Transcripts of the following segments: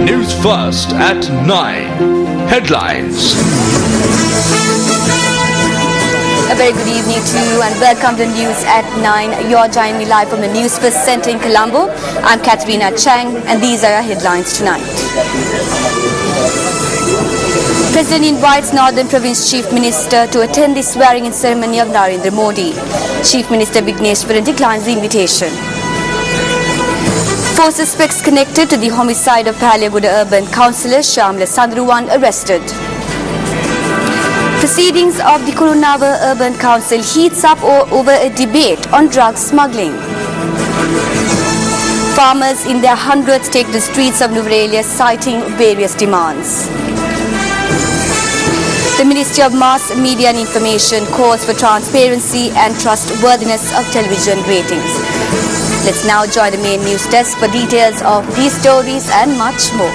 Newsfirst at 9. Headlines. A very good evening to you and welcome to News at 9. You're joining me live from the Newsfirst Centre in Colombo. I'm Katrina Chang and these are our headlines tonight. President invites Northern Province Chief Minister to attend the swearing-in ceremony of Narendra Modi. Chief Minister Vigneshwaran declines the invitation. 4 suspects connected to the homicide of Paliaguda Urban Councillor Shamla Sandruwan arrested. Proceedings of the Kurunava Urban Council heats up over a debate on drug smuggling. Farmers in their hundreds take the streets of Nuwara citing various demands. The Ministry of Mass Media and Information calls for transparency and trustworthiness of television ratings. Let's now join the main news desk for details of these stories and much more.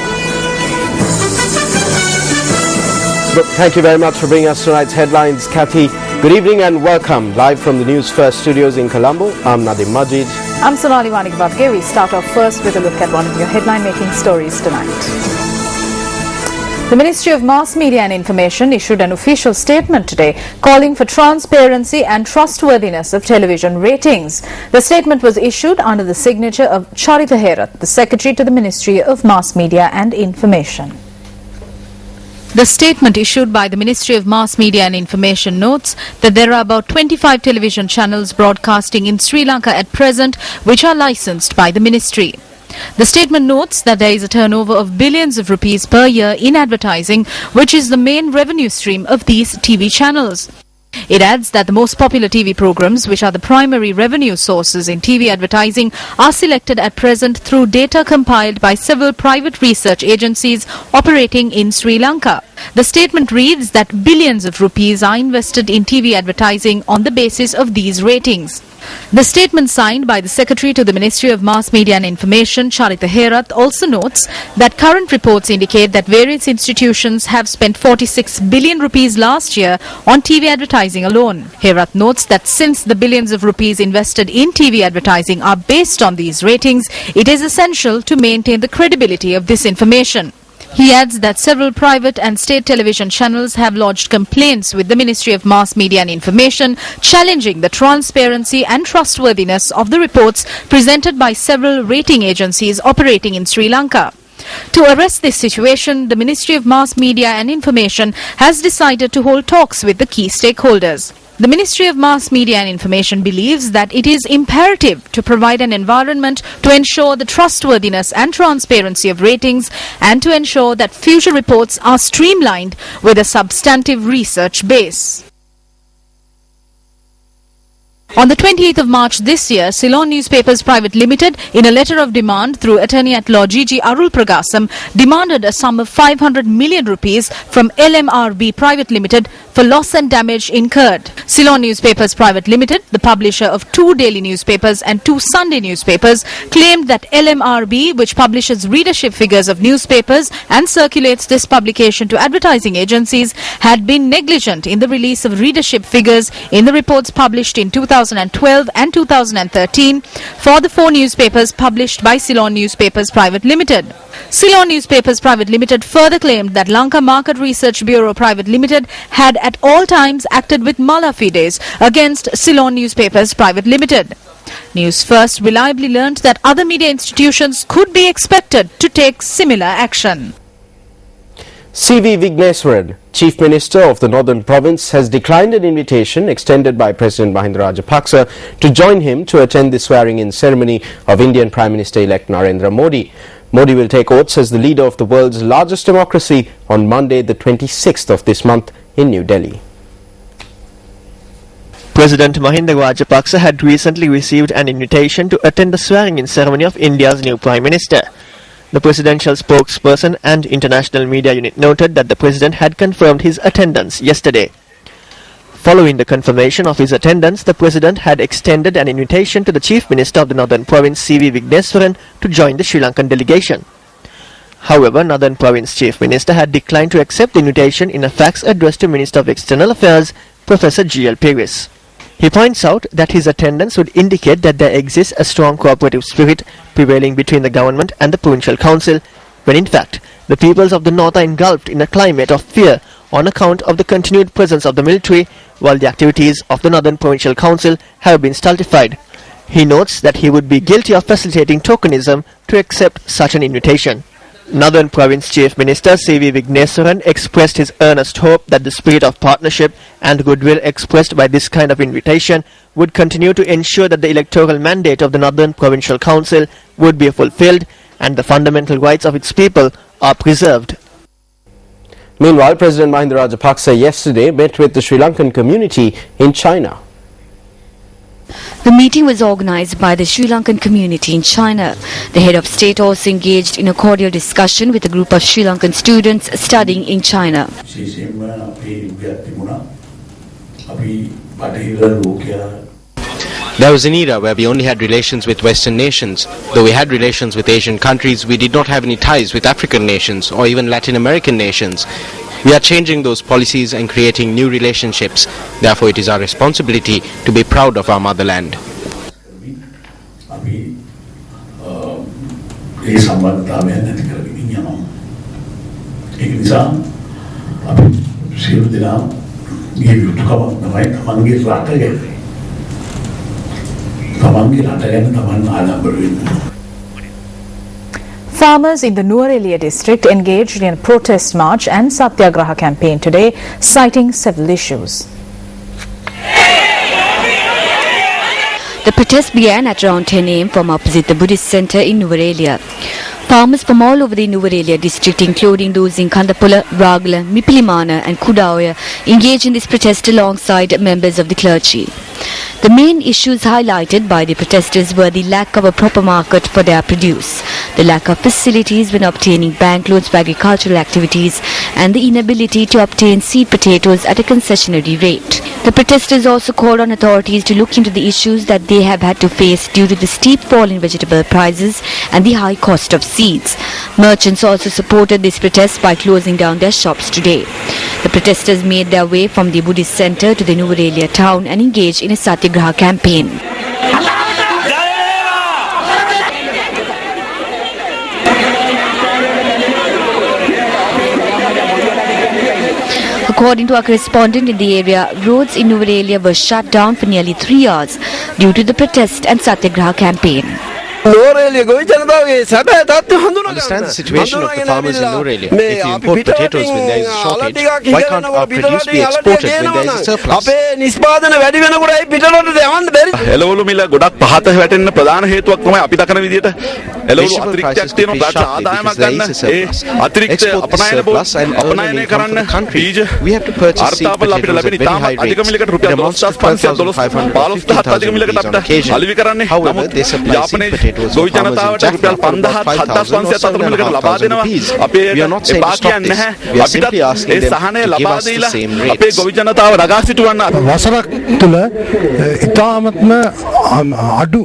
Thank you very much for bringing us tonight's headlines, Kathy. Good evening and welcome. Live from the Newsfirst studios in Colombo, I'm Nadim Majid. I'm Sonali Wanikbatke. We start off first with a look at one of your headline-making stories tonight. The Ministry of Mass Media and Information issued an official statement today calling for transparency and trustworthiness of television ratings. The statement was issued under the signature of Charita Herath, the Secretary to the Ministry of Mass Media and Information. The statement issued by the Ministry of Mass Media and Information notes that there are about 25 television channels broadcasting in Sri Lanka at present which are licensed by the ministry. The statement notes that there is a turnover of billions of rupees per year in advertising, which is the main revenue stream of these TV channels. It adds that the most popular TV programs, which are the primary revenue sources in TV advertising, are selected at present through data compiled by several private research agencies operating in Sri Lanka. The statement reads that billions of rupees are invested in TV advertising on the basis of these ratings. The statement signed by the Secretary to the Ministry of Mass Media and Information, Charita Herath, also notes that current reports indicate that various institutions have spent 46 billion rupees last year on TV advertising alone. Herath notes that since the billions of rupees invested in TV advertising are based on these ratings, it is essential to maintain the credibility of this information. He adds that several private and state television channels have lodged complaints with the Ministry of Mass Media and Information, challenging the transparency and trustworthiness of the reports presented by several rating agencies operating in Sri Lanka. To arrest this situation, the Ministry of Mass Media and Information has decided to hold talks with the key stakeholders. The Ministry of Mass Media and Information believes that it is imperative to provide an environment to ensure the trustworthiness and transparency of ratings and to ensure that future reports are streamlined with a substantive research base. On the 28th of March this year, Ceylon Newspapers Private Limited, in a letter of demand through Attorney-at-Law G.G. Arul Pragasam, demanded a sum of 500 million rupees from LMRB Private Limited for loss and damage incurred. Ceylon Newspapers Private Limited, the publisher of 2 daily newspapers and 2 Sunday newspapers, claimed that LMRB, which publishes readership figures of newspapers and circulates this publication to advertising agencies, had been negligent in the release of readership figures in the reports published in 2012 and 2013 for the 4 newspapers published by Ceylon Newspapers Private Limited. Ceylon Newspapers Private Limited further claimed that Lanka Market Research Bureau Private Limited had at all times acted with mala fides against Ceylon Newspapers Private Limited. Newsfirst reliably learnt that other media institutions could be expected to take similar action. C.V. Vigneshwaran, Chief Minister of the Northern Province, has declined an invitation extended by President Mahinda Rajapaksa to join him to attend the swearing-in ceremony of Indian Prime Minister-elect Narendra Modi. Modi will take oaths as the leader of the world's largest democracy on Monday, the 26th of this month in New Delhi. President Mahinda Rajapaksa had recently received an invitation to attend the swearing-in ceremony of India's new Prime Minister. The presidential spokesperson and international media unit noted that the president had confirmed his attendance yesterday. Following the confirmation of his attendance, the president had extended an invitation to the chief minister of the northern province, C.V. Vigneswaran, to join the Sri Lankan delegation. However, Northern Province Chief Minister had declined to accept the invitation in a fax addressed to Minister of External Affairs, Professor G.L. Pires. He points out that his attendance would indicate that there exists a strong cooperative spirit prevailing between the government and the Provincial Council, when in fact the peoples of the north are engulfed in a climate of fear on account of the continued presence of the military, while the activities of the Northern Provincial Council have been stultified. He notes that he would be guilty of facilitating tokenism to accept such an invitation. Northern Province Chief Minister C.V. Vigneswaran expressed his earnest hope that the spirit of partnership and goodwill expressed by this kind of invitation would continue to ensure that the electoral mandate of the Northern Provincial Council would be fulfilled and the fundamental rights of its people are preserved. Meanwhile, President Mahinda Rajapaksa yesterday met with the Sri Lankan community in China. The meeting was organized by the Sri Lankan community in China. The head of state also engaged in a cordial discussion with a group of Sri Lankan students studying in China. There was an era where we only had relations with Western nations. Though we had relations with Asian countries, we did not have any ties with African nations or even Latin American nations. We are changing those policies and creating new relationships. Therefore, it is our responsibility to be proud of our motherland. Farmers in the Nuwara district engaged in a protest march and Satyagraha campaign today, citing several issues. The protest began at around 10 a.m. from opposite the Buddhist center in Nuwara. Farmers from all over the Nuwara district, including those in Kandapula, Ragala, Mipilimana and Kudawaya, engaged in this protest alongside members of the clergy. The main issues highlighted by the protesters were the lack of a proper market for their produce, the lack of facilities when obtaining bank loans for agricultural activities, and the inability to obtain seed potatoes at a concessionary rate. The protesters also called on authorities to look into the issues that they have had to face due to the steep fall in vegetable prices and the high cost of seeds. Merchants also supported this protest by closing down their shops today. The protesters made their way from the Buddhist center to the Nuwara town and engaged in a Satyagraha campaign. According to our correspondent in the area, roads in Nuwara were shut down for nearly 3 hours due to the protest and Satyagraha campaign. Understand the situation of the farmers in Nuwara. If you import potatoes when there is a shortage, why can't our produce be exported when there is a surplus? එළවලු මිල ගොඩක් පහත වැටෙන්න ප්‍රධාන හේතුවක් තමයි අපි දකින විදිහට එළවලු අතිරික්තයක් තියෙනවා ගාත ආදායමක් ගන්න ඒ අතිරික්ත අපනයනය කරන්න බීජ අර්ථාපල අපිට ලැබෙන ඉතාම අධික මිලකට රුපියල් 12500 අධික මිලකට අපිට අලෙවි කරන්නේ නමුත් යාපනයේ ගොවි ජනතාවට රුපියල් 5000 7500 අතර මිලකට ලබා දෙනවා අපි ඒක එපා කියන්නේ නැහැ අපිට ඒ සහනය ලබා දීලා අපේ ගොවි ජනතාව රගා සිටවන්න වසරක් තුල ඉතාමත්ම අඩු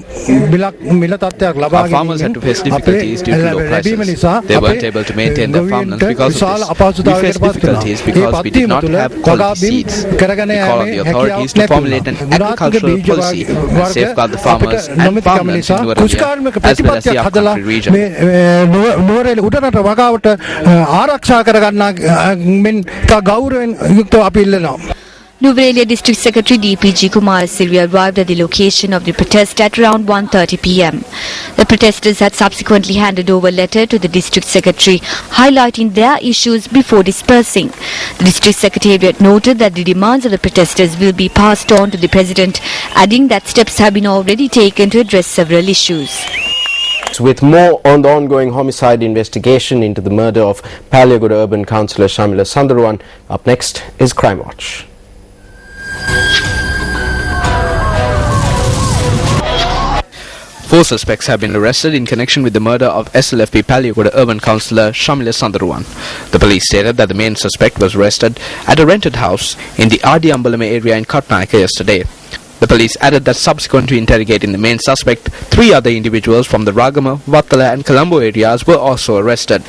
මිල තත්ත්වයක් ලබා farmers had to face difficulties due to low prices. They weren't able to maintain their farmlands because of this. We faced difficulties because we did not have quality seeds. We call on the authorities to formulate an agricultural policy and safeguard the farmers and farmlands in Nuwara as well as the upcountry region. Nuwara Eliya උඩරට වගාවට ආරක්ෂා කරගන්න මෙන් ගෞරවයෙන් යුක්තව අපි ඉල්ලනවා. Nuwara District Secretary DPG Kumar Silvia arrived at the location of the protest at around 1:30 p.m. The protesters had subsequently handed over a letter to the District Secretary highlighting their issues before dispersing. The District Secretariat noted that the demands of the protesters will be passed on to the President, adding that steps have been already taken to address several issues. With more on the ongoing homicide investigation into the murder of Paliagoda Urban Councillor Shamila Sundaruan, up next is Crime Watch. 4 suspects have been arrested in connection with the murder of SLFP Palyagoda urban councillor Shamila Sandaruwan. The police stated that the main suspect was arrested at a rented house in the Adi Ambalame area in Katnayaka yesterday. The police added that subsequent to interrogating the main suspect, 3 other individuals from the Ragama, Vattala and Colombo areas were also arrested.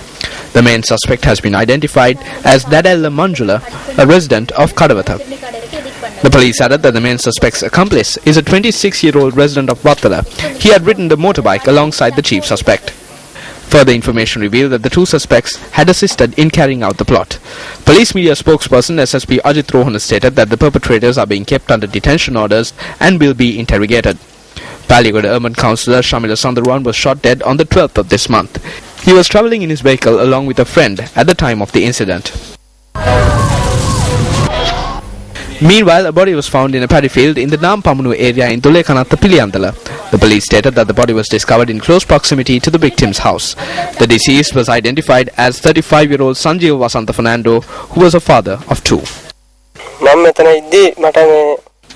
The main suspect has been identified as Dadella Manjula, a resident of Kadavatha. The police added that the main suspect's accomplice is a 26-year-old resident of Vattala. He had ridden the motorbike alongside the chief suspect. Further information revealed that the 2 suspects had assisted in carrying out the plot. Police media spokesperson SSP Ajit Rohana stated that the perpetrators are being kept under detention orders and will be interrogated. Palyagoda urban councillor Shamila Sandaruwan was shot dead on the 12th of this month. He was travelling in his vehicle along with a friend at the time of the incident. Meanwhile, a body was found in a paddy field in the Nampamunu area in Dulekanatta, Piliandala. The police stated that the body was discovered in close proximity to the victim's house. The deceased was identified as 35-year-old Sanjeev Vasanta Fernando, who was a father of 2.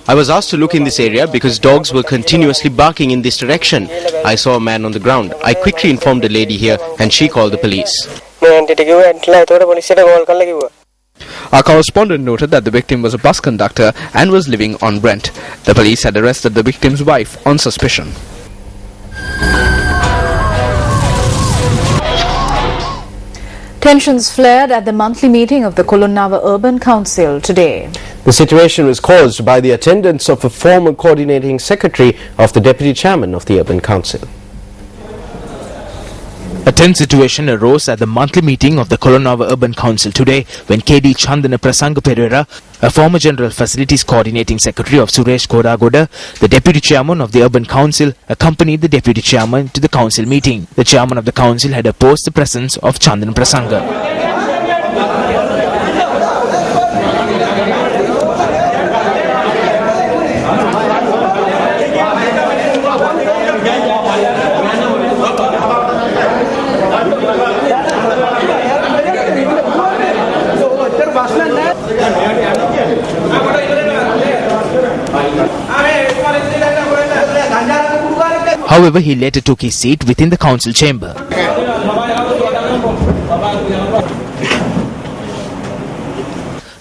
I was asked to look in this area because dogs were continuously barking in this direction. I saw a man on the ground. I quickly informed a lady here and she called the police. Our correspondent noted that the victim was a bus conductor and was living on rent. The police had arrested the victim's wife on suspicion. Tensions flared at the monthly meeting of the Kolonnawa Urban Council today. The situation was caused by the attendance of a former coordinating secretary of the deputy chairman of the Urban Council. A tense situation arose at the monthly meeting of the Kolonnawa Urban Council today when KD Chandana Prasanga Pereira, a former General Facilities Coordinating Secretary of Suresh Kodagoda, the Deputy Chairman of the Urban Council, accompanied the Deputy Chairman to the Council meeting. The Chairman of the Council had opposed the presence of Chandana Prasanga. However, he later took his seat within the council chamber.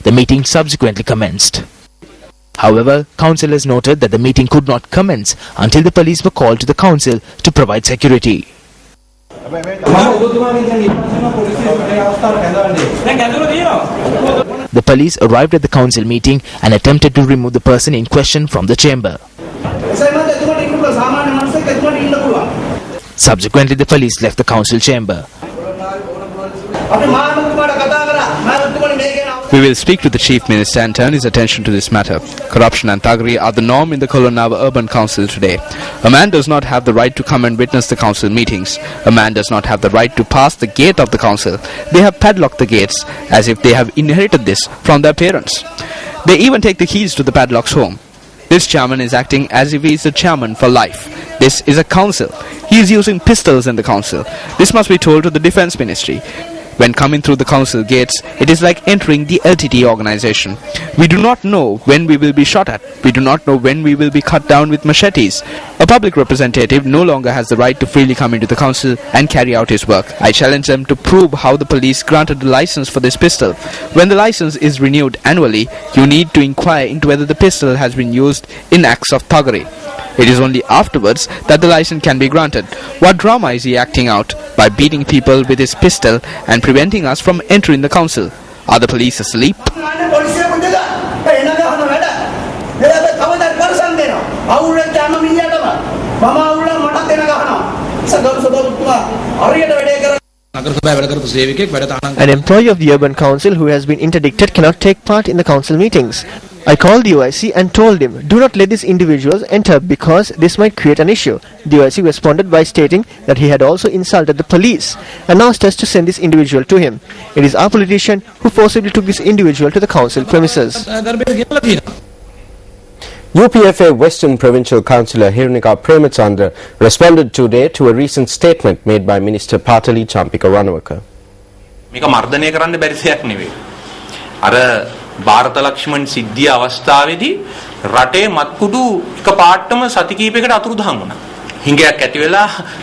The meeting subsequently commenced. However, councillors noted that the meeting could not commence until the police were called to the council to provide security. The police arrived at the council meeting and attempted to remove the person in question from the chamber. Subsequently, the police left the council chamber. We will speak to the Chief Minister and turn his attention to this matter. Corruption and thuggery are the norm in the Kolonnawa Urban Council today. A man does not have the right to come and witness the council meetings. A man does not have the right to pass the gate of the council. They have padlocked the gates as if they have inherited this from their parents. They even take the keys to the padlock's home. This chairman is acting as if he is the chairman for life. This is a council. He is using pistols in the council. This must be told to the Defence Ministry. When coming through the council gates, it is like entering the LTT organization. We do not know when we will be shot at. We do not know when we will be cut down with machetes. A public representative no longer has the right to freely come into the council and carry out his work. I challenge them to prove how the police granted the license for this pistol. When the license is renewed annually, you need to inquire into whether the pistol has been used in acts of thuggery. It is only afterwards that the license can be granted. What drama is he acting out by beating people with his pistol and preventing us from entering the council? Are the police asleep? An employee of the Urban Council who has been interdicted cannot take part in the council meetings. I called the OIC and told him, do not let these individuals enter because this might create an issue. The OIC responded by stating that he had also insulted the police and asked us to send this individual to him. It is our politician who forcibly took this individual to the council premises. UPFA Western Provincial Councillor Hirunika Premachandra responded today to a recent statement made by Minister Patali Champika Ranawaka. Bharat Lakshman ಸಿದ್ಧಿಯ ಅವಸ್ಥಾವೇදී රටේ මත්කුඩු එක පාටම සති කීපයකට අතුරුදහන් වුණා. හිඟයක් ඇති වෙලා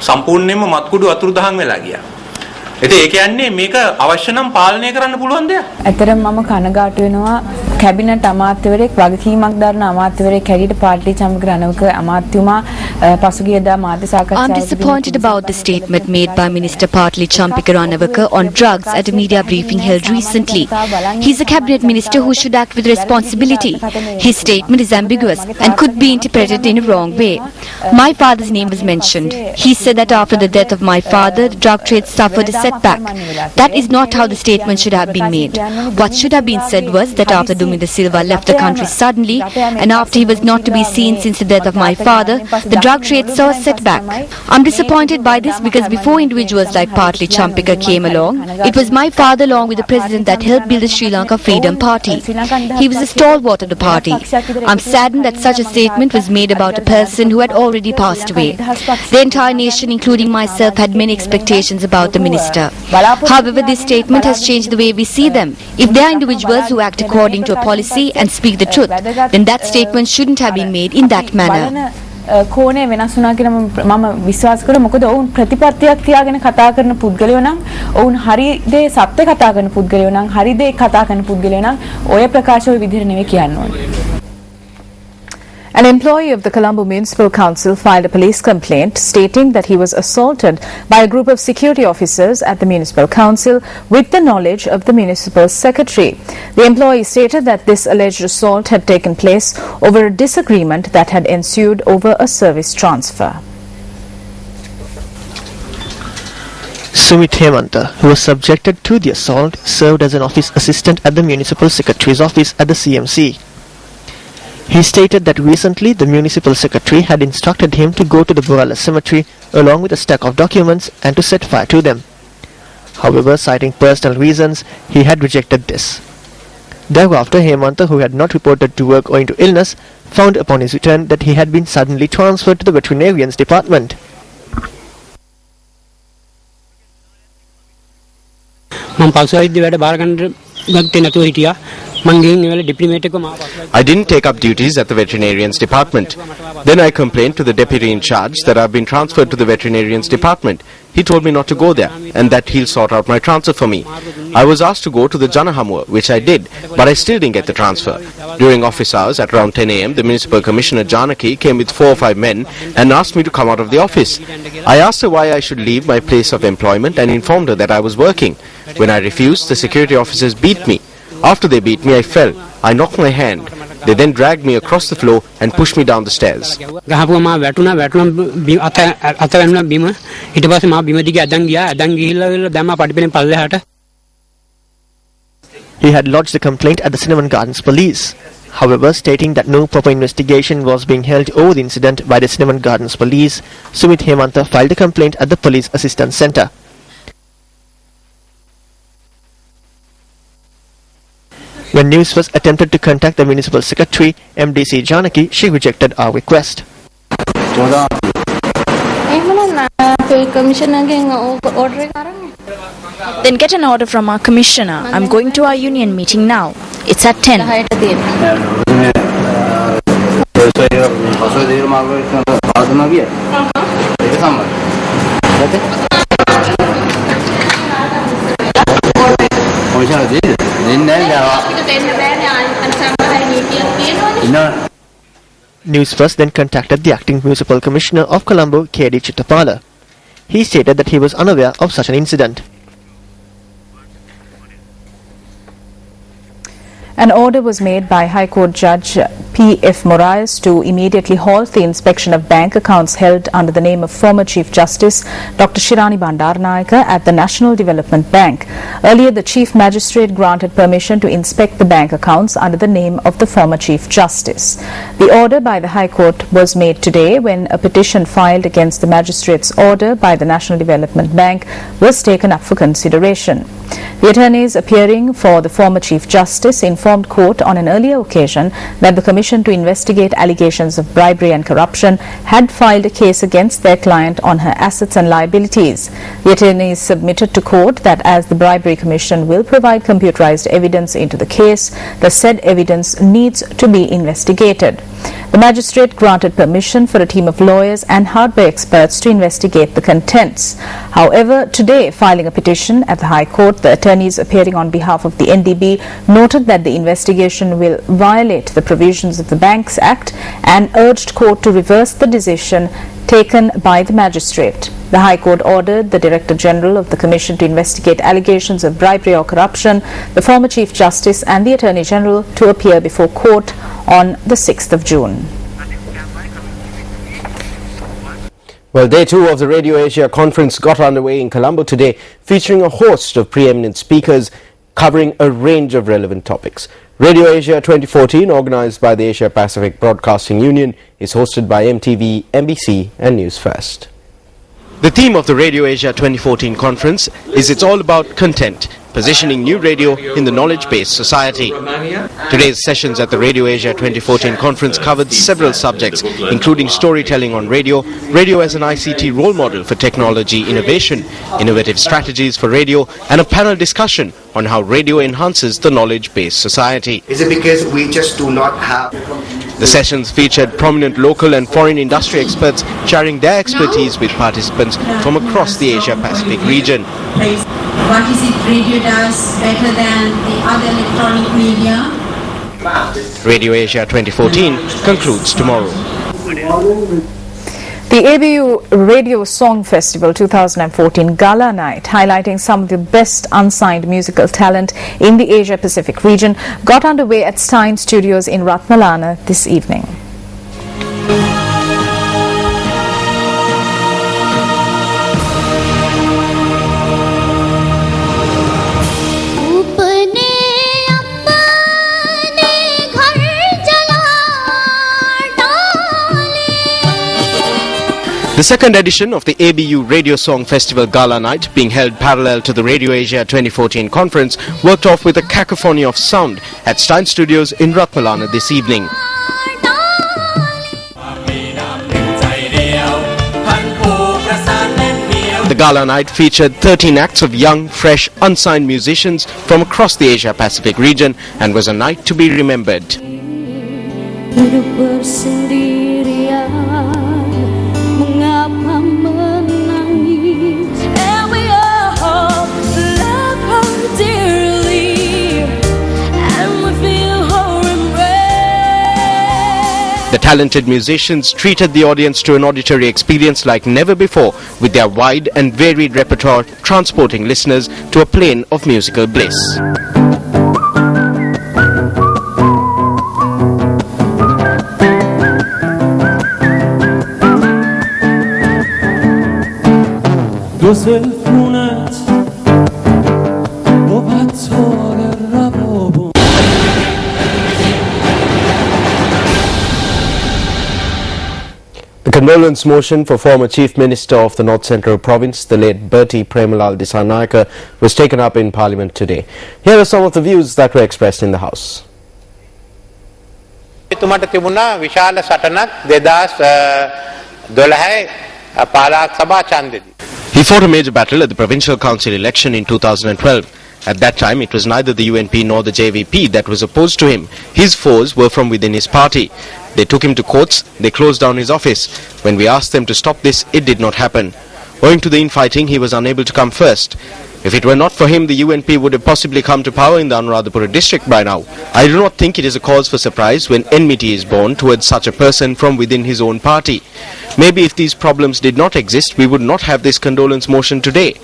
සම්පූර්ණයෙන්ම මත්කුඩු අතුරු දහන් වෙලා ගියා. ඉතින් ඒ කියන්නේ මේක අවශ්‍ය නම් පාලනය කරන්න පුළුවන් දෙයක්. ඇත්තටම මම කනගාටු වෙනවා කැබිනට් අමාත්‍යවරයෙක් වගකීමක් දරන අමාත්‍යවරයෙක් හැටියට පාර්ලි චම්පක රණවක අමාත්‍යතුමා පසුගියදා මාධ්‍ය සාකච්ඡාවකදී I'm disappointed about the statement made by Minister Partli Champika Ranawaka on drugs at a media briefing held recently. He's a cabinet minister who should act with responsibility. His statement is ambiguous and could be interpreted in a wrong way. My father's name was mentioned. He said that after the death of my father, the drug trade suffered a setback. That is not how the statement should have been made. What should have been said was that after Domingo Silva left the country suddenly and after he was not to be seen since the death of my father, the drug trade saw a setback. I'm disappointed by this because before individuals like Partli Champika came along, it was my father along with the president that helped build the Sri Lanka Freedom Party. He was a stalwart of the party. I'm saddened that such a statement was made about a person who had already passed away. The entire nation, including myself, had many expectations about the minister. However, this statement has changed the way we see them. If there are individuals who act according to a policy and speak the truth, then that statement shouldn't have been made in that manner. කෝණය වෙනස් වුණා කියලා මම විශ්වාස කරා මොකද ඔවුන් ප්‍රතිපත්තියක් තියාගෙන කතා කරන පුද්ගලයෝ නම් ඔවුන් හරි දේ සත්‍ය කතා කරන පුද්ගලයෝ නම් හරි දේ කතා කරන පුද්ගලයෝ නම් ඔය ප්‍රකාශ ඔය විදිහට නෙවෙයි කියන්න ඕනේ. An employee of the Colombo Municipal Council filed a police complaint stating that he was assaulted by a group of security officers at the Municipal Council with the knowledge of the Municipal Secretary. The employee stated that this alleged assault had taken place over a disagreement that had ensued over a service transfer. Sumit Hemanta, who was subjected to the assault, served as an office assistant at the Municipal Secretary's office at the CMC. He stated that recently the Municipal Secretary had instructed him to go to the Burala cemetery along with a stack of documents and to set fire to them. However, citing personal reasons, he had rejected this. Thereafter, Hemanta, who had not reported to work owing to illness, found upon his return that he had been suddenly transferred to the veterinarians department. I didn't take up duties at the veterinarians department. Then I complained to the deputy in charge that I've been transferred to the veterinarians department. He told me not to go there and that he'll sort out my transfer for me. I was asked to go to the Janahamur, which I did, but I still didn't get the transfer. During office hours at around 10 a.m., the Municipal Commissioner Janaki came with 4 or 5 men and asked me to come out of the office. I asked her why I should leave my place of employment and informed her that I was working. When I refused, the security officers beat me. After they beat me, I fell. I knocked my hand. They then dragged me across the floor and pushed me down the stairs. He had lodged a complaint at the Cinnamon Gardens police. However, stating that no proper investigation was being held over the incident by the Cinnamon Gardens police, Sumit Hemanta filed a complaint at the Police Assistance Centre. When Newsfirst attempted to contact the Municipal Secretary, MDC Janaki, she rejected our request. Then get an order from our commissioner. I'm going to our union meeting now. It's at 10. Newsfirst then contacted the acting municipal commissioner of Colombo, K.D. Chittapala. He stated that he was unaware of such an incident. An order was made by High Court Judge P.F. Moraes to immediately halt the inspection of bank accounts held under the name of former Chief Justice Dr. Shirani Bandaranaike at the National Development Bank. Earlier, the Chief Magistrate granted permission to inspect the bank accounts under the name of the former Chief Justice. The order by the High Court was made today when a petition filed against the Magistrate's order by the National Development Bank was taken up for consideration. The attorneys appearing for the former Chief Justice informed court on an earlier occasion that the Commission to investigate allegations of bribery and corruption had filed a case against their client on her assets and liabilities. The attorneys submitted to court that as the Bribery Commission will provide computerized evidence into the case, the said evidence needs to be investigated. The magistrate granted permission for a team of lawyers and hardware experts to investigate the contents. However, today, filing a petition at the High Court, the attorneys appearing on behalf of the NDB noted that the investigation will violate the provisions of the Banks Act and urged court to reverse the decision taken by the magistrate. The High Court ordered the Director General of the Commission to investigate allegations of bribery or corruption, the former Chief Justice and the Attorney General to appear before court on the 6th of June. Well, day 2 of the Radio Asia conference got underway in Colombo today, featuring a host of preeminent speakers covering a range of relevant topics. Radio Asia 2014, organized by the Asia Pacific Broadcasting Union, is hosted by MTV, NBC and Newsfirst. The theme of the Radio Asia 2014 conference is It's All About Content, positioning new radio in the knowledge-based society. Today's sessions at the Radio Asia 2014 conference covered several subjects, including storytelling on radio, radio as an ICT role model for technology innovation, innovative strategies for radio, and a panel discussion on how radio enhances the knowledge-based society. Is it because we just do not have... The sessions featured prominent local and foreign industry experts sharing their expertise with participants from across the Asia-Pacific region. What is it radio does better than the other electronic media? Radio Asia 2014 concludes tomorrow. The ABU Radio Song Festival 2014 Gala Night, highlighting some of the best unsigned musical talent in the Asia-Pacific region, got underway at Stein Studios in Ratmalana this evening. The second edition of the ABU Radio Song Festival Gala Night, being held parallel to the Radio Asia 2014 conference, worked off with a cacophony of sound at Stein Studios in Ratmalana this evening. The Gala Night featured 13 acts of young, fresh, unsigned musicians from across the Asia-Pacific region and was a night to be remembered. The talented musicians treated the audience to an auditory experience like never before, with their wide and varied repertoire transporting listeners to a plane of musical bliss. The condolence motion for former Chief Minister of the North Central Province, the late Bertie Premalal Dissanayake, was taken up in Parliament today. Here are some of the views that were expressed in the House. He fought a major battle at the Provincial Council election in 2012. At that time, it was neither the UNP nor the JVP that was opposed to him. His foes were from within his party. They took him to courts, they closed down his office. When we asked them to stop this, it did not happen. Owing to the infighting, he was unable to come first. If it were not for him, the UNP would have possibly come to power in the Anuradhapura district by now. I do not think it is a cause for surprise when enmity is born towards such a person from within his own party. Maybe if these problems did not exist, we would not have this condolence motion today.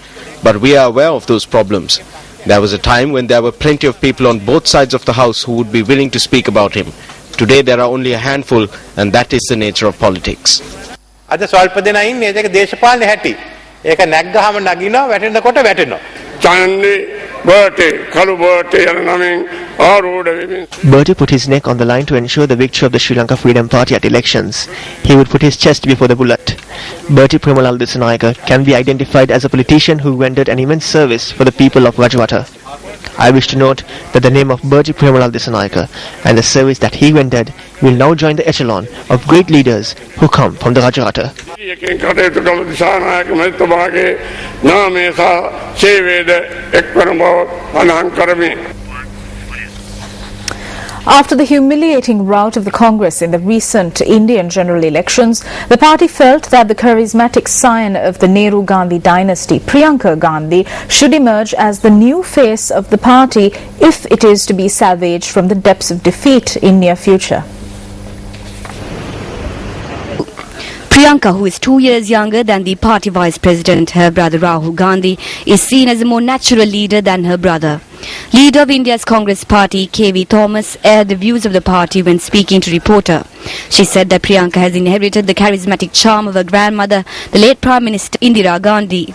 But we are aware of those problems. There was a time when there were plenty of people on both sides of the house who would be willing to speak about him. Today there are only a handful, and that is the nature of politics. Bertie put his neck on the line to ensure the victory of the Sri Lanka Freedom Party at elections. He would put his chest before the bullet. Bertie Premalal Dissanayake can be identified as a politician who rendered an immense service for the people of Rajawata. I wish to note that the name of Bertie Premalal Dissanayake and the service that he rendered will now join the echelon of great leaders who come from the Rajawata. After the humiliating rout of the Congress in the recent Indian general elections, the party felt that the charismatic scion of the Nehru-Gandhi dynasty, Priyanka Gandhi, should emerge as the new face of the party if it is to be salvaged from the depths of defeat in near future. Priyanka, who is 2 years younger than the party vice president, her brother Rahul Gandhi, is seen as a more natural leader than her brother. Leader of India's Congress party, K.V. Thomas, aired the views of the party when speaking to reporter. She said that Priyanka has inherited the charismatic charm of her grandmother, the late Prime Minister Indira Gandhi.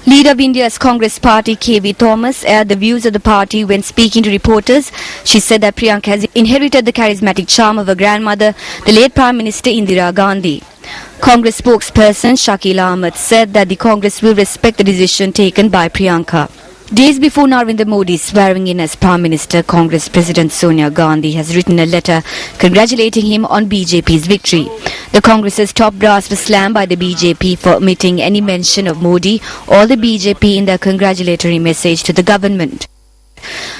Leader of India's Congress party, K.V. Thomas, aired the views of the party when speaking to reporters. She said that Priyanka has inherited the charismatic charm of her grandmother, the late Prime Minister Indira Gandhi. Congress spokesperson Shakil Ahmed said that the Congress will respect the decision taken by Priyanka. Days before Narendra Modi's swearing in as Prime Minister, Congress President Sonia Gandhi has written a letter congratulating him on BJP's victory. The Congress's top brass was slammed by the BJP for omitting any mention of Modi or the BJP in their congratulatory message to the government.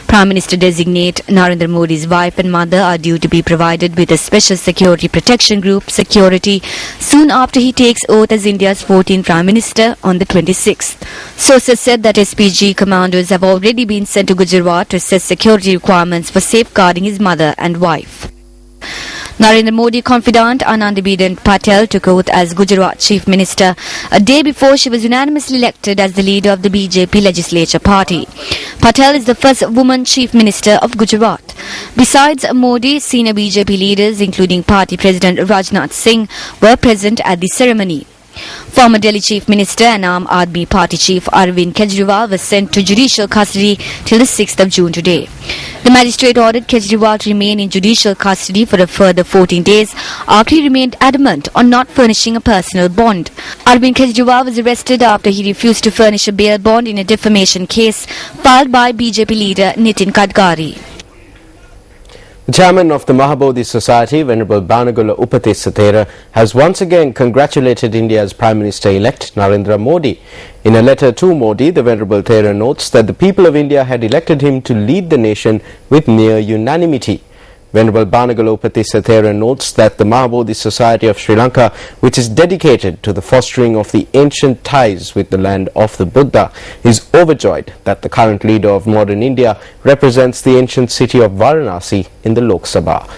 Prime Minister-designate Narendra Modi's wife and mother are due to be provided with a special security protection group security soon after he takes oath as India's 14th Prime Minister on the 26th. Sources said that SPG commandos have already been sent to Gujarat to assess security requirements for safeguarding his mother and wife. Narendra Modi confidant Anandabeden Patel took oath as Gujarat Chief Minister a day before she was unanimously elected as the leader of the BJP legislature party. Patel is the first woman Chief Minister of Gujarat. Besides Modi, senior BJP leaders including Party President Rajnath Singh were present at the ceremony. Former Delhi Chief Minister and Aam Aadmi Party Chief Arvind Kejriwal was sent to judicial custody till the 6th of June today. The magistrate ordered Kejriwal to remain in judicial custody for a further 14 days after he remained adamant on not furnishing a personal bond. Arvind Kejriwal was arrested after he refused to furnish a bail bond in a defamation case filed by BJP leader Nitin Gadkari. The chairman of the Mahabodhi Society, Venerable Banagula Upatisatthera, has once again congratulated India's Prime Minister-elect Narendra Modi. In a letter to Modi, the Venerable Thera notes that the people of India had elected him to lead the nation with near unanimity. Venerable Banagula Upatisatthera notes that the Mahabodhi Society of Sri Lanka, which is dedicated to the fostering of the ancient ties with the land of the Buddha, is overjoyed that the current leader of modern India represents the ancient city of Varanasi in the Lok Sabha.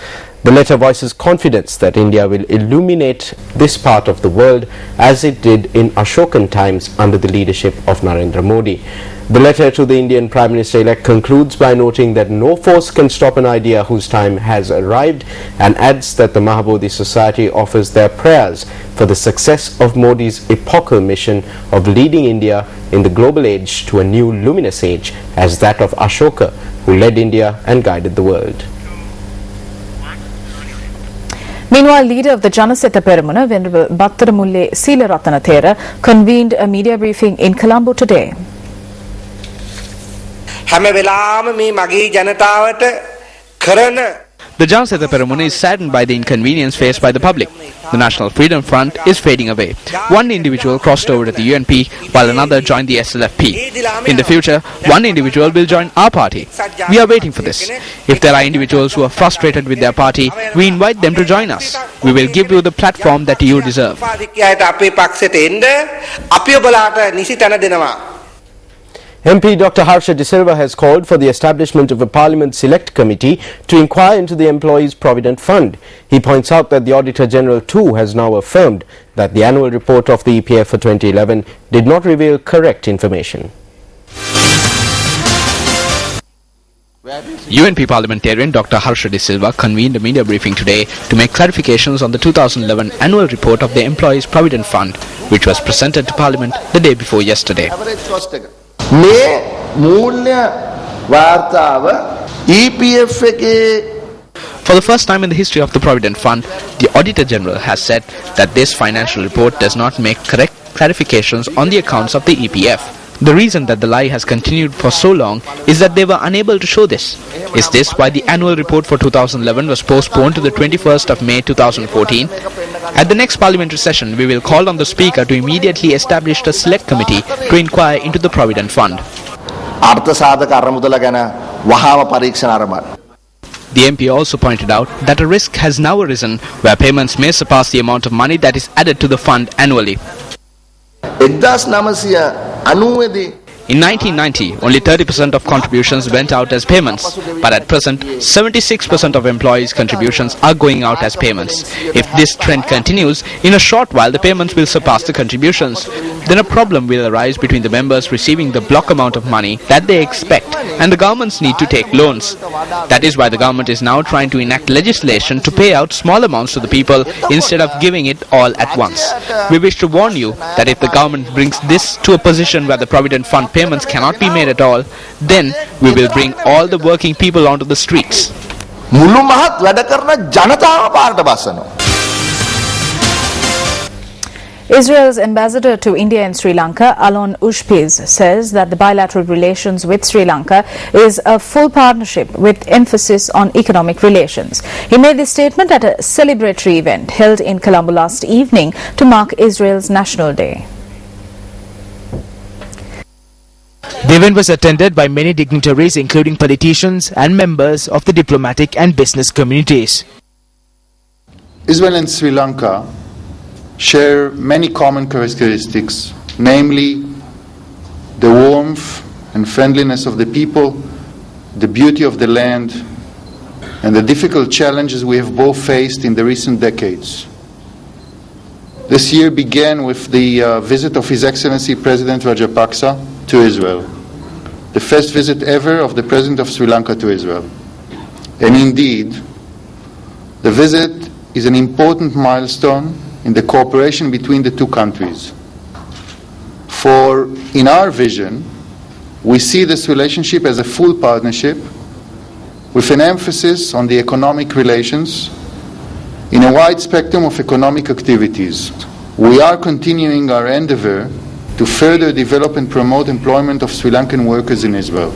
The letter voices confidence that India will illuminate this part of the world as it did in Ashokan times under the leadership of Narendra Modi. The letter to the Indian Prime Minister-elect concludes by noting that no force can stop an idea whose time has arrived, and adds that the Mahabodhi Society offers their prayers for the success of Modi's epochal mission of leading India in the global age to a new luminous age as that of Ashoka, who led India and guided the world. Meanwhile, leader of the Janasetta Peramuna, Venerable Battaramulle Seelaratana Thera, convened a media briefing in Colombo today. The Janasetta Peramuna is saddened by the inconvenience faced by the public. The National Freedom Front is fading away. One individual crossed over to the UNP while another joined the SLFP. In the future, one individual will join our party. We are waiting for this. If there are individuals who are frustrated with their party, we invite them to join us. We will give you the platform that you deserve. MP Dr. Harsha De Silva has called for the establishment of a Parliament Select Committee to inquire into the Employees Provident Fund. He points out that the Auditor General too has now affirmed that the annual report of the EPF for 2011 did not reveal correct information. UNP parliamentarian Dr. Harsha De Silva convened a media briefing today to make clarifications on the 2011 annual report of the Employees Provident Fund, which was presented to Parliament the day before yesterday. For the first time in the history of the Provident Fund, the Auditor General has said that this financial report does not make correct clarifications on the accounts of the EPF. The reason that the lie has continued for so long is that they were unable to show this. Is this why the annual report for 2011 was postponed to the 21st of May 2014? At the next parliamentary session, we will call on the Speaker to immediately establish a select committee to inquire into the The MP also pointed out that a risk has now arisen where payments may surpass the amount of money that is added to the fund annually. In 1990, only 30% of contributions went out as payments, but at present, 76% of employees' contributions are going out as payments. If this trend continues, in a short while the payments will surpass the contributions. Then a problem will arise between the members receiving the block amount of money that they expect and the government's need to take loans. That is why the government is now trying to enact legislation to pay out small amounts to the people instead of giving it all at once. We wish to warn you that if the government brings this to a position where the Provident Fund payments cannot be made at all, then we will bring all the working people onto the streets. Israel's ambassador to India and Sri Lanka, Alon Ushpiz, says that the bilateral relations with Sri Lanka is a full partnership with emphasis on economic relations. He made this statement at a celebratory event held in Colombo last evening to mark Israel's National Day. The event was attended by many dignitaries including politicians and members of the diplomatic and business communities. Israel and Sri Lanka share many common characteristics, namely the warmth and friendliness of the people, the beauty of the land, and the difficult challenges we have both faced in the recent decades. This year began with the visit of His Excellency President Rajapaksa to Israel, the first visit ever of the President of Sri Lanka to Israel. And indeed, the visit is an important milestone in the cooperation between the two countries. For in our vision, we see this relationship as a full partnership with an emphasis on the economic relations in a wide spectrum of economic activities. We are continuing our endeavor to further develop and promote employment of Sri Lankan workers in Israel.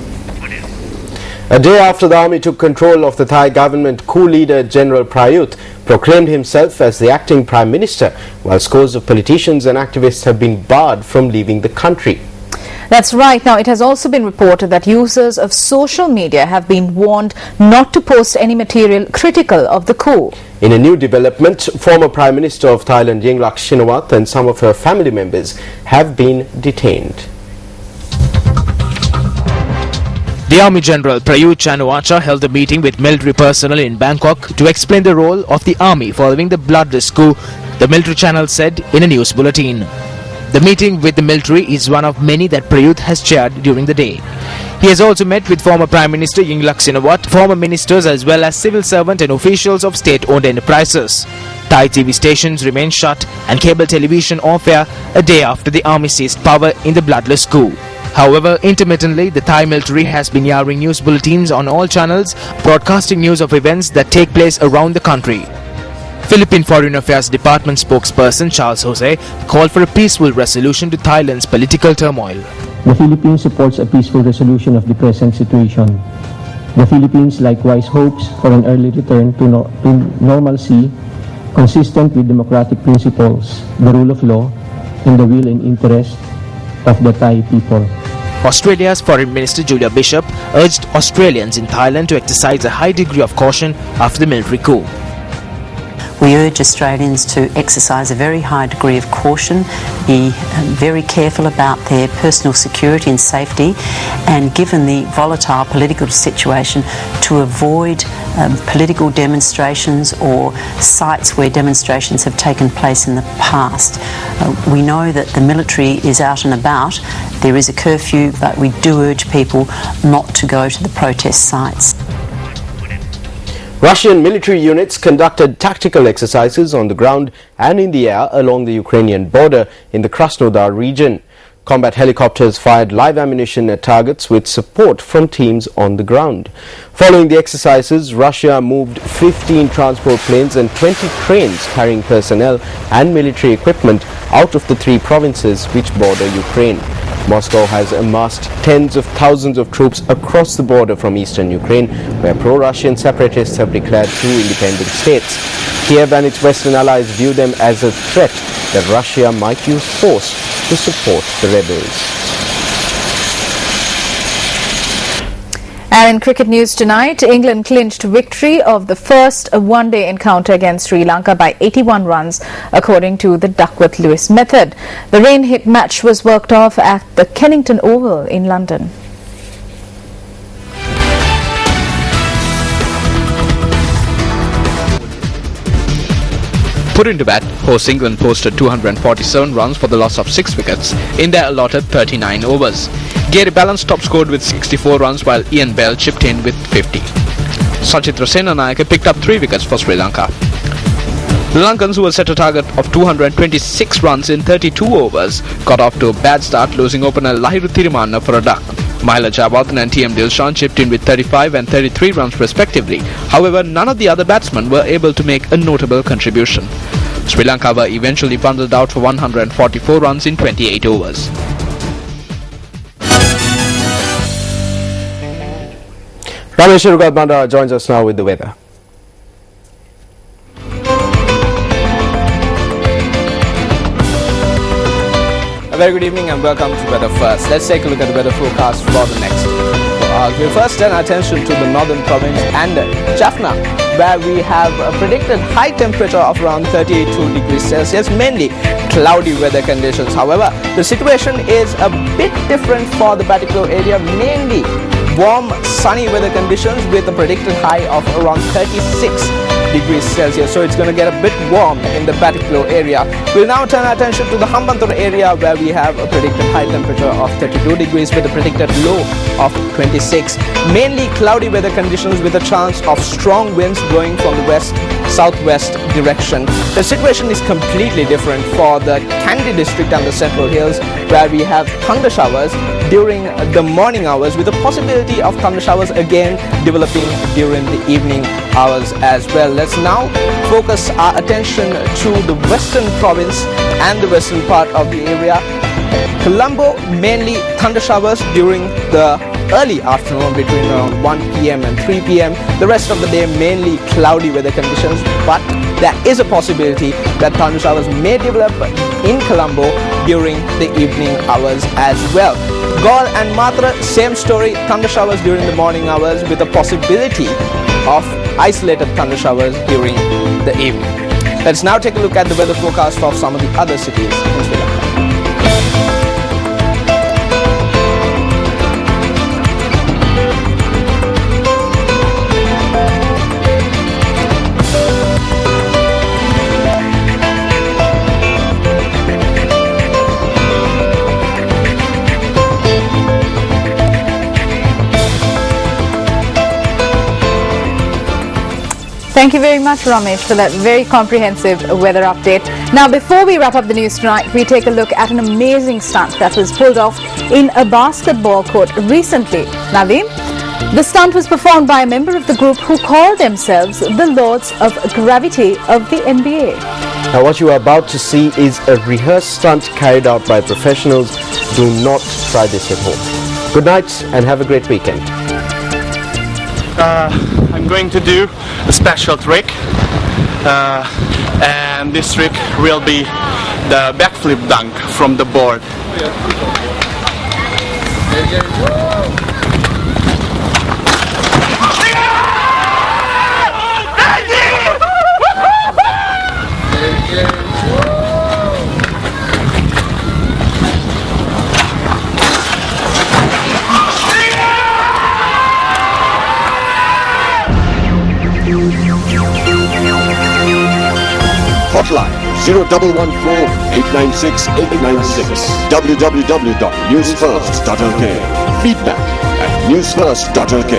A day after the army took control of the Thai government, coup leader General Prayut proclaimed himself as the acting prime minister, while scores of politicians and activists have been barred from leaving the country. That's right. Now, it has also been reported that users of social media have been warned not to post any material critical of the coup. In a new development, former Prime Minister of Thailand Yingluck Shinawatra and some of her family members have been detained. The Army General Prayut Chan-o-cha held a meeting with military personnel in Bangkok to explain the role of the army following the bloodless coup, the military channel said in a news bulletin. The meeting with the military is one of many that Prayut has chaired during the day. He has also met with former Prime Minister Yingluck Shinawatra, former ministers as well as civil servants and officials of state-owned enterprises. Thai TV stations remain shut and cable television off air a day after the army seized power in the bloodless coup. However, intermittently, the Thai military has been airing news bulletins on all channels, broadcasting news of events that take place around the country. Philippine Foreign Affairs Department spokesperson Charles Jose called for a peaceful resolution to Thailand's political turmoil. The Philippines supports a peaceful resolution of the present situation. The Philippines likewise hopes for an early return to normalcy consistent with democratic principles, the rule of law, and the will and interest of the Thai people. Australia's Foreign Minister Julia Bishop urged Australians in Thailand to exercise a high degree of caution after the military coup. We urge Australians to exercise a very high degree of caution, be very careful about their personal security and safety, and given the volatile political situation, to avoid political demonstrations or sites where demonstrations have taken place in the past. We know that the military is out and about. There is a curfew, but we do urge people not to go to the protest sites. Russian military units conducted tactical exercises on the ground and in the air along the Ukrainian border in the Krasnodar region. Combat helicopters fired live ammunition at targets with support from teams on the ground. Following the exercises, Russia moved 15 transport planes and 20 trains carrying personnel and military equipment out of the 3 provinces which border Ukraine. Moscow has amassed tens of thousands of troops across the border from eastern Ukraine, where pro-Russian separatists have declared 2 independent states. Kiev and its Western allies view them as a threat that Russia might use force to support the rebels. And in cricket news tonight, England clinched victory of the first one-day encounter against Sri Lanka by 81 runs, according to the Duckworth-Lewis method. The rain-hit match was worked off at the Kennington Oval in London. Put into bat, host England posted 247 runs for the loss of 6 wickets in their allotted 39 overs. Gary Balance top scored with 64 runs while Ian Bell chipped in with 50. Sachitra Senanayake picked up 3 wickets for Sri Lanka. The Lankans, who were set a target of 226 runs in 32 overs, got off to a bad start, losing opener Lahiru Thirimanne for a duck. Mahela Jayawardene and TM Dilshan chipped in with 35 and 33 runs respectively. However, none of the other batsmen were able to make a notable contribution. Sri Lanka were eventually bundled out for 144 runs in 28 overs. Ramesh Rugadmanda joins us now with the weather. A very good evening and welcome to Weather First. Let's take a look at the weather forecast for the next 4 hours. We'll first turn our attention to the northern province and Jaffna, where we have a predicted high temperature of around 32 degrees Celsius, mainly cloudy weather conditions. However, the situation is a bit different for the particular area, mainly warm, sunny weather conditions with a predicted high of around 36 degrees Celsius. So it's going to get a bit warm in the particular area. We'll now turn our attention to the Hambantota area, where we have a predicted high temperature of 32 degrees with a predicted low of 26. Mainly cloudy weather conditions with a chance of strong winds blowing from the west-southwest direction. The situation is completely different for the Kandy district and the Central Hills, where we have thunder showers during the morning hours, with a possibility of thunder showers again developing during the evening hours as well. Let's now focus our attention to the western province and the western part of the area. Colombo, mainly thunder showers during the early afternoon between around 1 p.m. and 3 p.m. The rest of the day mainly cloudy weather conditions, but there is a possibility that thunder showers may develop in Colombo during the evening hours as well. Galle and Matra, same story, thunder showers during the morning hours with a possibility of isolated thunder showers during the evening. Let's now take a look at the weather forecast of some of the other cities in Sri Lanka. Thank you very much, Ramesh, for that very comprehensive weather update. Now, before we wrap up the news tonight, we take a look at an amazing stunt that was pulled off in a basketball court recently. Naveem, the stunt was performed by a member of the group who call themselves the Lords of Gravity of the NBA. Now, what you are about to see is a rehearsed stunt carried out by professionals. Do not try this at home. Good night and have a great weekend. I'm going to do a special trick, and this trick will be the backflip dunk from the board. Hotline 0114-896-896. www.newsfirst.lk. Feedback at newsfirst.lk.